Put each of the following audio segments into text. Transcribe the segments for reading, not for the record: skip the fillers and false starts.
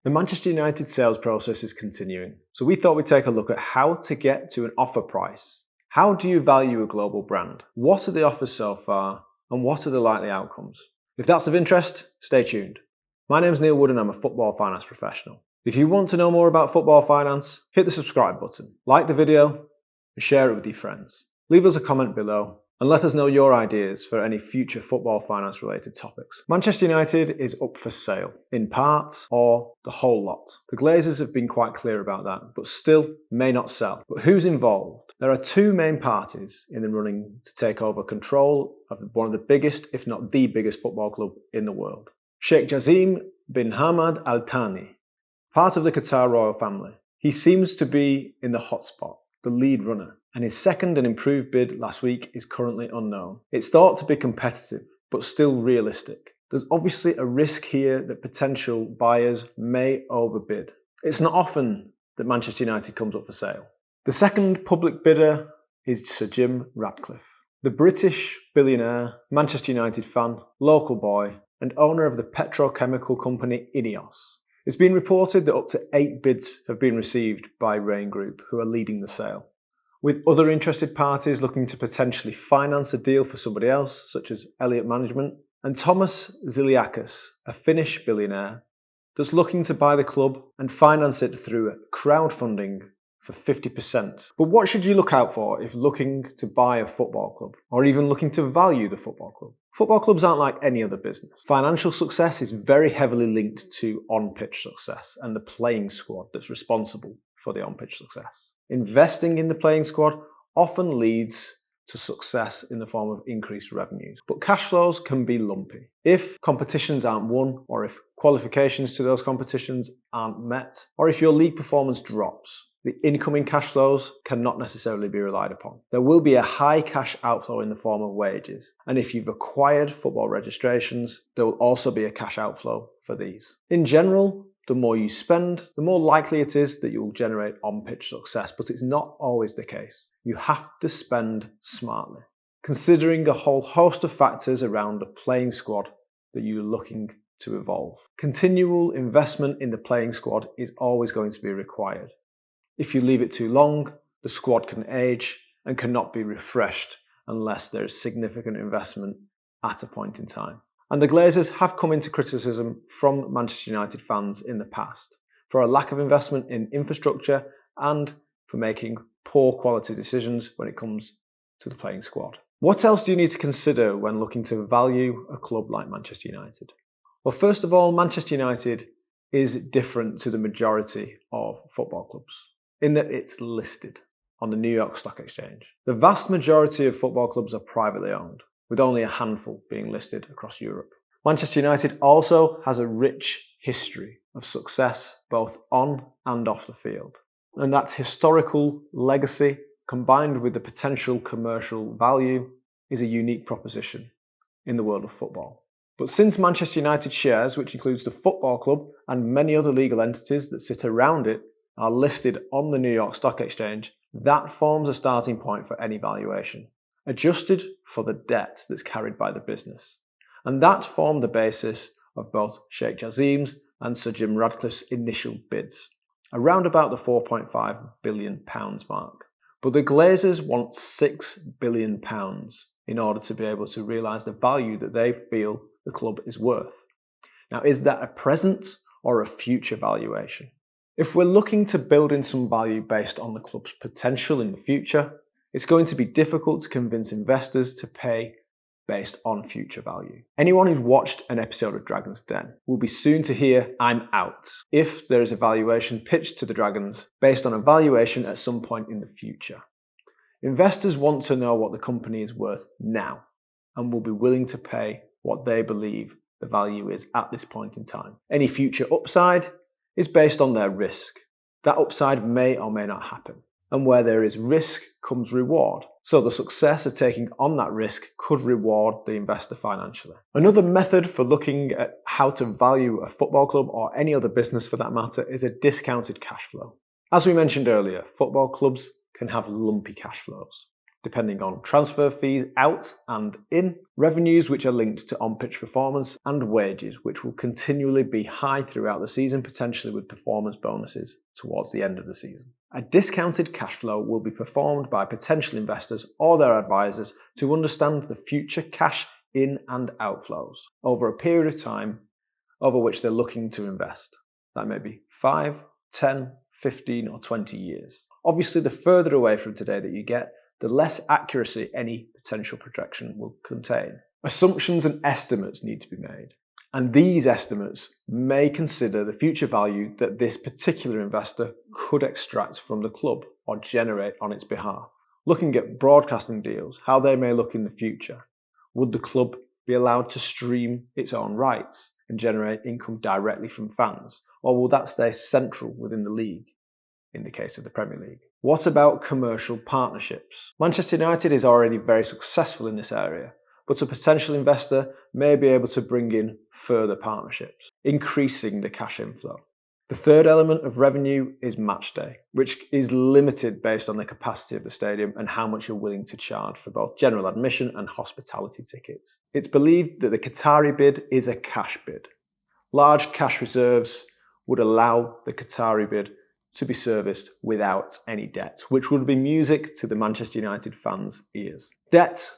The Manchester United sales process is continuing, so we thought we'd take a look at how to get to an offer price. How do you value a global brand? What are the offers so far, and what are the likely outcomes? If that's of interest, stay tuned. My name's Neil Wood and I'm a football finance professional. If you want to know more about football finance, hit the subscribe button, like the video, and share it with your friends. Leave us a comment below and let us know your ideas for any future football finance related topics. Manchester United is up for sale, in part or the whole lot. The Glazers have been quite clear about that, but still may not sell. But who's involved? There are two main parties in the running to take over control of one of the biggest, if not the biggest football club in the world. Sheikh Jassim bin Hamad Al Thani, part of the Qatar royal family. He seems to be in the hotspot, the lead runner, and his second and improved bid last week is currently unknown. It's thought to be competitive, but still realistic. There's obviously a risk here that potential buyers may overbid. It's not often that Manchester United comes up for sale. The second public bidder is Sir Jim Ratcliffe, the British billionaire, Manchester United fan, local boy, and owner of the petrochemical company INEOS. It's been reported that up to 8 bids have been received by Rain Group, who are leading the sale, with other interested parties looking to potentially finance a deal for somebody else, such as Elliott Management, and Thomas Ziliakis, a Finnish billionaire, that's looking to buy the club and finance it through crowdfunding for 50%. But what should you look out for if looking to buy a football club, or even looking to value the football club? Football clubs aren't like any other business. Financial success is very heavily linked to on-pitch success and the playing squad that's responsible for the on-pitch success. Investing in the playing squad often leads to success in the form of increased revenues, but cash flows can be lumpy. If competitions aren't won, or if qualifications to those competitions aren't met, or if your league performance drops, the incoming cash flows cannot necessarily be relied upon. There will be a high cash outflow in the form of wages, and if you've acquired football registrations, there will also be a cash outflow for these. In general, the more you spend, the more likely it is that you will generate on-pitch success, but it's not always the case. You have to spend smartly, considering a whole host of factors around the playing squad that you're looking to evolve. Continual investment in the playing squad is always going to be required. If you leave it too long, the squad can age and cannot be refreshed unless there is significant investment at a point in time. And the Glazers have come into criticism from Manchester United fans in the past for a lack of investment in infrastructure and for making poor quality decisions when it comes to the playing squad. What else do you need to consider when looking to value a club like Manchester United? Well, first of all, Manchester United is different to the majority of football clubs in that it's listed on the New York Stock Exchange. The vast majority of football clubs are privately owned, with only a handful being listed across Europe. Manchester United also has a rich history of success both on and off the field. And that historical legacy, combined with the potential commercial value, is a unique proposition in the world of football. But since Manchester United shares, which includes the football club and many other legal entities that sit around it, are listed on the New York Stock Exchange, that forms a starting point for any valuation, adjusted for the debt that's carried by the business. And that formed the basis of both Sheikh Jassim's and Sir Jim Ratcliffe's initial bids, around about the £4.5 billion mark. But the Glazers want £6 billion in order to be able to realise the value that they feel the club is worth. Now, is that a present or a future valuation? If we're looking to build in some value based on the club's potential in the future, it's going to be difficult to convince investors to pay based on future value. Anyone who's watched an episode of Dragon's Den will be soon to hear "I'm out" if there is a valuation pitched to the Dragons based on a valuation at some point in the future. Investors want to know what the company is worth now and will be willing to pay what they believe the value is at this point in time. Any future upside is based on their risk. That upside may or may not happen. And where there is risk comes reward. So the success of taking on that risk could reward the investor financially. Another method for looking at how to value a football club, or any other business for that matter, is a discounted cash flow. As we mentioned earlier, football clubs can have lumpy cash flows. depending on transfer fees out and in, revenues which are linked to on-pitch performance, and wages which will continually be high throughout the season, potentially with performance bonuses towards the end of the season. A discounted cash flow will be performed by potential investors or their advisors to understand the future cash in and outflows over a period of time over which they're looking to invest. That may be 5, 10, 15 or 20 years. Obviously, the further away from today that you get, the less accuracy any potential projection will contain. Assumptions and estimates need to be made, and these estimates may consider the future value that this particular investor could extract from the club or generate on its behalf. Looking at broadcasting deals, how they may look in the future. Would the club be allowed to stream its own rights and generate income directly from fans, or will that stay central within the league, in the case of the Premier League? What about commercial partnerships? Manchester United is already very successful in this area, but a potential investor may be able to bring in further partnerships, increasing the cash inflow. The third element of revenue is match day, which is limited based on the capacity of the stadium and how much you're willing to charge for both general admission and hospitality tickets. It's believed that the Qatari bid is a cash bid. Large cash reserves would allow the Qatari bid to be serviced without any debt, which would be music to the Manchester United fans' ears. Debt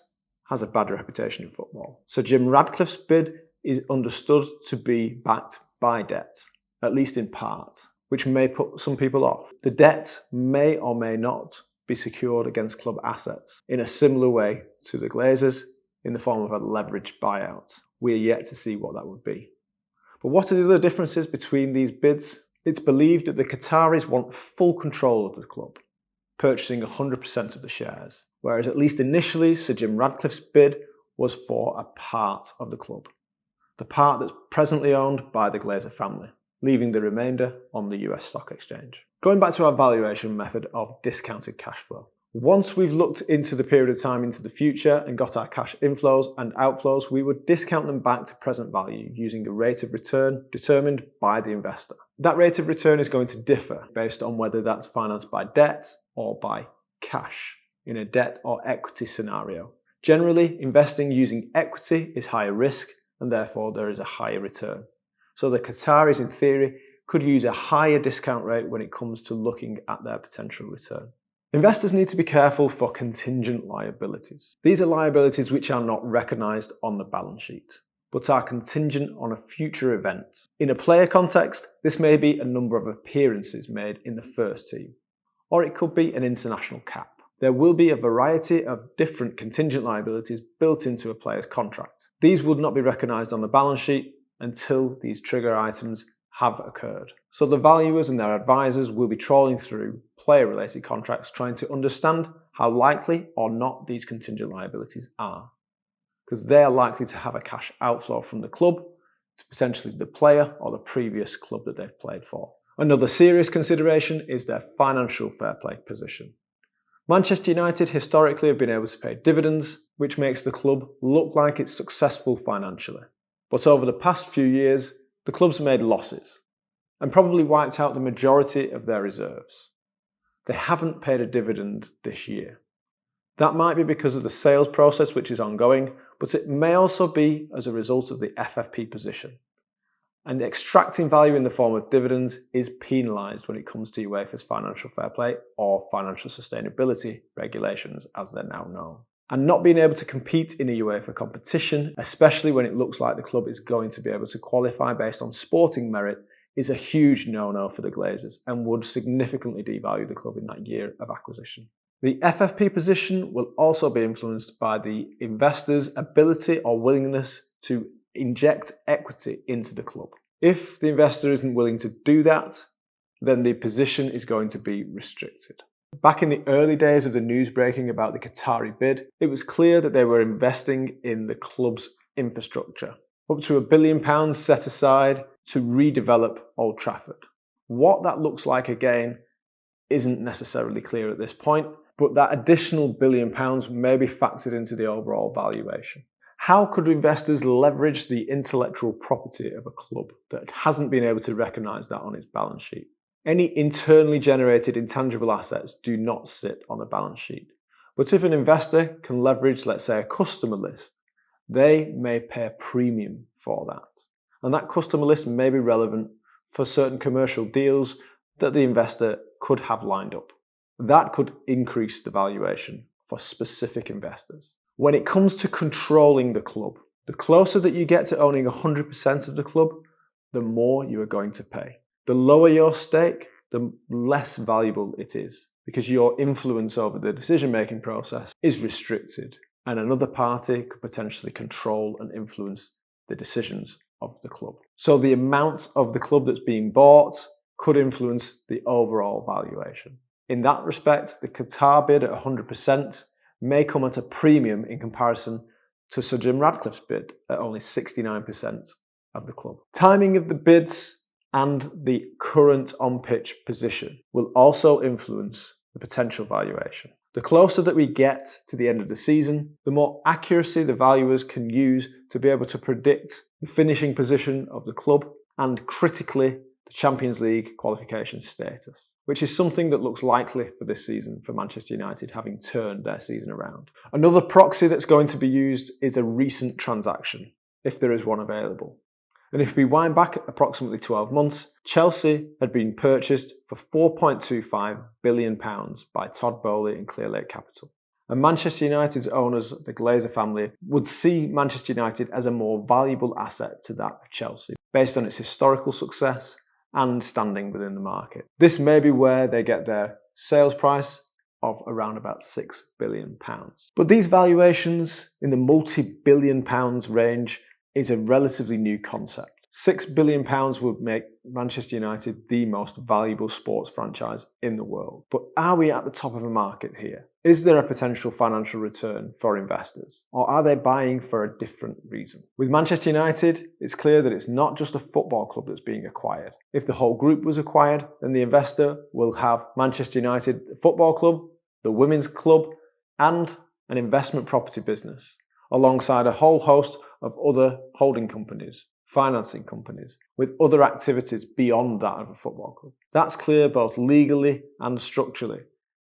has a bad reputation in football. So Jim Ratcliffe's bid is understood to be backed by debt, at least in part, which may put some people off. The debt may or may not be secured against club assets in a similar way to the Glazers in the form of a leveraged buyout. We are yet to see what that would be. But what are the other differences between these bids? It's believed that the Qataris want full control of the club, purchasing 100% of the shares, whereas at least initially Sir Jim Ratcliffe's bid was for a part of the club, the part that's presently owned by the Glazer family, leaving the remainder on the US stock exchange. Going back to our valuation method of discounted cash flow. Once we've looked into the period of time into the future and got our cash inflows and outflows, we would discount them back to present value using a rate of return determined by the investor. That rate of return is going to differ based on whether that's financed by debt or by cash in a debt or equity scenario. Generally, investing using equity is higher risk and therefore there is a higher return. So the Qataris, in theory, could use a higher discount rate when it comes to looking at their potential return. Investors need to be careful for contingent liabilities. These are liabilities which are not recognised on the balance sheet, but are contingent on a future event. In a player context, this may be a number of appearances made in the first team, or it could be an international cap. There will be a variety of different contingent liabilities built into a player's contract. These would not be recognised on the balance sheet until these trigger items have occurred. So the valuers and their advisors will be trawling through player-related contracts trying to understand how likely or not these contingent liabilities are, because they are likely to have a cash outflow from the club to potentially the player or the previous club that they've played for. Another serious consideration is their financial fair play position. Manchester United historically have been able to pay dividends, which makes the club look like it's successful financially. But over the past few years, the club's made losses and probably wiped out the majority of their reserves. They haven't paid a dividend this year. That might be because of the sales process which is ongoing, but it may also be as a result of the FFP position. And extracting value in the form of dividends is penalised when it comes to UEFA's financial fair play or financial sustainability regulations as they're now known. And not being able to compete in a UEFA competition, especially when it looks like the club is going to be able to qualify based on sporting merit, is a huge no-no for the Glazers and would significantly devalue the club in that year of acquisition. The FFP position will also be influenced by the investor's ability or willingness to inject equity into the club. If the investor isn't willing to do that, then the position is going to be restricted. Back in the early days of the news breaking about the Qatari bid, it was clear that they were investing in the club's infrastructure. Up to £1 billion set aside to redevelop Old Trafford. What that looks like again isn't necessarily clear at this point, but that additional £1 billion may be factored into the overall valuation. How could investors leverage the intellectual property of a club that hasn't been able to recognise that on its balance sheet? Any internally generated intangible assets do not sit on a balance sheet, But if an investor can leverage, let's say, a customer list, they may pay a premium for that. And that customer list may be relevant for certain commercial deals that the investor could have lined up. That could increase the valuation for specific investors. When it comes to controlling the club, the closer that you get to owning 100% of the club, the more you are going to pay. The lower your stake, the less valuable it is, because your influence over the decision-making process is restricted, and another party could potentially control and influence the decisions of the club. So the amount of the club that's being bought could influence the overall valuation. In that respect, the Qatar bid at 100% may come at a premium in comparison to Sir Jim Ratcliffe's bid at only 69% of the club. Timing of the bids and the current on-pitch position will also influence the potential valuation. The closer that we get to the end of the season, the more accuracy the valuers can use to be able to predict the finishing position of the club and, critically, the Champions League qualification status, which is something that looks likely for this season for Manchester United, having turned their season around. Another proxy that's going to be used is a recent transaction, if there is one available. And if we wind back approximately 12 months, Chelsea had been purchased for £4.25 billion by Todd Boehly and Clearlake Capital. And Manchester United's owners, the Glazer family, would see Manchester United as a more valuable asset to that of Chelsea, based on its historical success and standing within the market. This may be where they get their sales price of around about £6 billion. But these valuations in the multi-billion pounds range is a relatively new concept. £6 billion would make Manchester United the most valuable sports franchise in the world. But are we at the top of a market here? Is there a potential financial return for investors? Or are they buying for a different reason? With Manchester United, it's clear that it's not just a football club that's being acquired. If the whole group was acquired, then the investor will have Manchester United Football Club, the women's club, and an investment property business, alongside a whole host of other holding companies, financing companies, with other activities beyond that of a football club. That's clear both legally and structurally,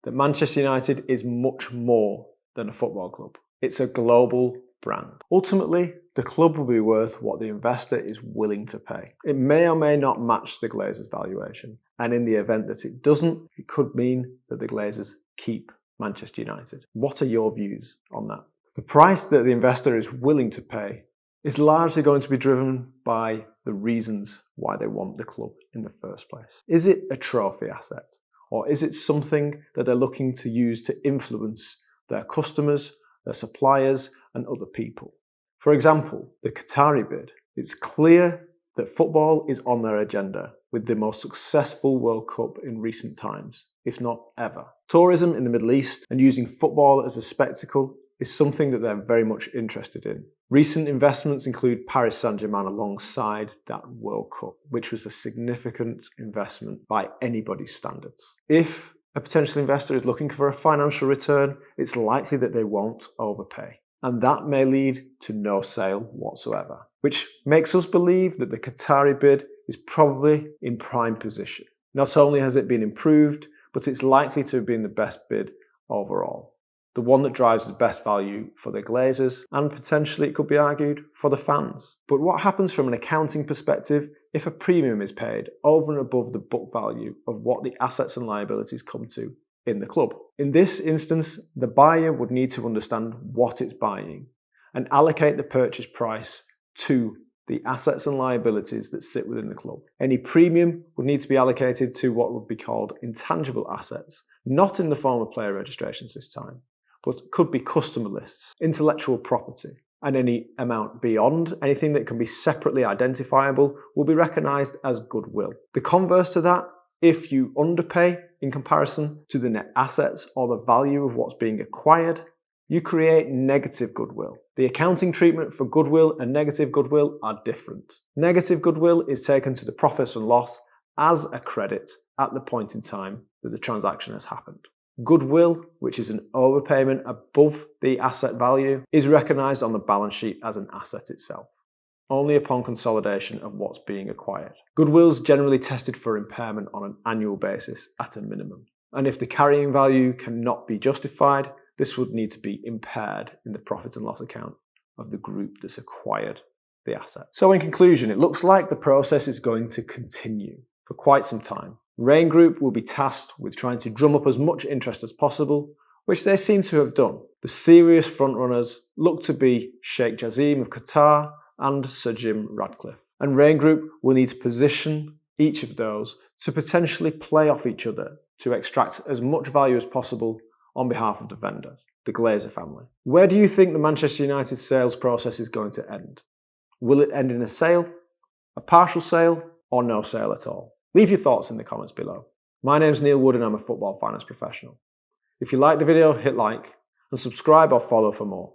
that Manchester United is much more than a football club. It's a global brand. Ultimately, the club will be worth what the investor is willing to pay. It may or may not match the Glazers' valuation, and in the event that it doesn't, it could mean that the Glazers keep Manchester United. What are your views on that? The price that the investor is willing to pay is largely going to be driven by the reasons why they want the club in the first place. Is it a trophy asset? Or is it something that they're looking to use to influence their customers, their suppliers, and other people? For example, the Qatari bid. It's clear that football is on their agenda, with the most successful World Cup in recent times, if not ever. Tourism in the Middle East and using football as a spectacle is something that they're very much interested in. Recent investments include Paris Saint-Germain alongside that World Cup, which was a significant investment by anybody's standards. If a potential investor is looking for a financial return, it's likely that they won't overpay. And that may lead to no sale whatsoever, which makes us believe that the Qatari bid is probably in prime position. Not only has it been improved, but it's likely to have been the best bid overall. The one that drives the best value for the Glazers, and potentially, it could be argued, for the fans. But what happens from an accounting perspective if a premium is paid over and above the book value of what the assets and liabilities come to in the club? In this instance, the buyer would need to understand what it's buying and allocate the purchase price to the assets and liabilities that sit within the club. Any premium would need to be allocated to what would be called intangible assets, not in the form of player registrations this time, but could be customer lists, intellectual property, and any amount beyond anything that can be separately identifiable will be recognised as goodwill. The converse to that, if you underpay in comparison to the net assets or the value of what's being acquired, you create negative goodwill. The accounting treatment for goodwill and negative goodwill are different. Negative goodwill is taken to the profits and loss as a credit at the point in time that the transaction has happened. Goodwill, which is an overpayment above the asset value, is recognised on the balance sheet as an asset itself, only upon consolidation of what's being acquired. Goodwill is generally tested for impairment on an annual basis at a minimum. And if the carrying value cannot be justified, this would need to be impaired in the profit and loss account of the group that's acquired the asset. So in conclusion, it looks like the process is going to continue for quite some time. Rain Group will be tasked with trying to drum up as much interest as possible, which they seem to have done. The serious frontrunners look to be Sheikh Jassim of Qatar and Sir Jim Ratcliffe. And Rain Group will need to position each of those to potentially play off each other to extract as much value as possible on behalf of the vendor, the Glazer family. Where do you think the Manchester United sales process is going to end? Will it end in a sale, a partial sale, or no sale at all? Leave your thoughts in the comments below. My name's Neil Wood and I'm a football finance professional. If you liked the video, hit like and subscribe or follow for more.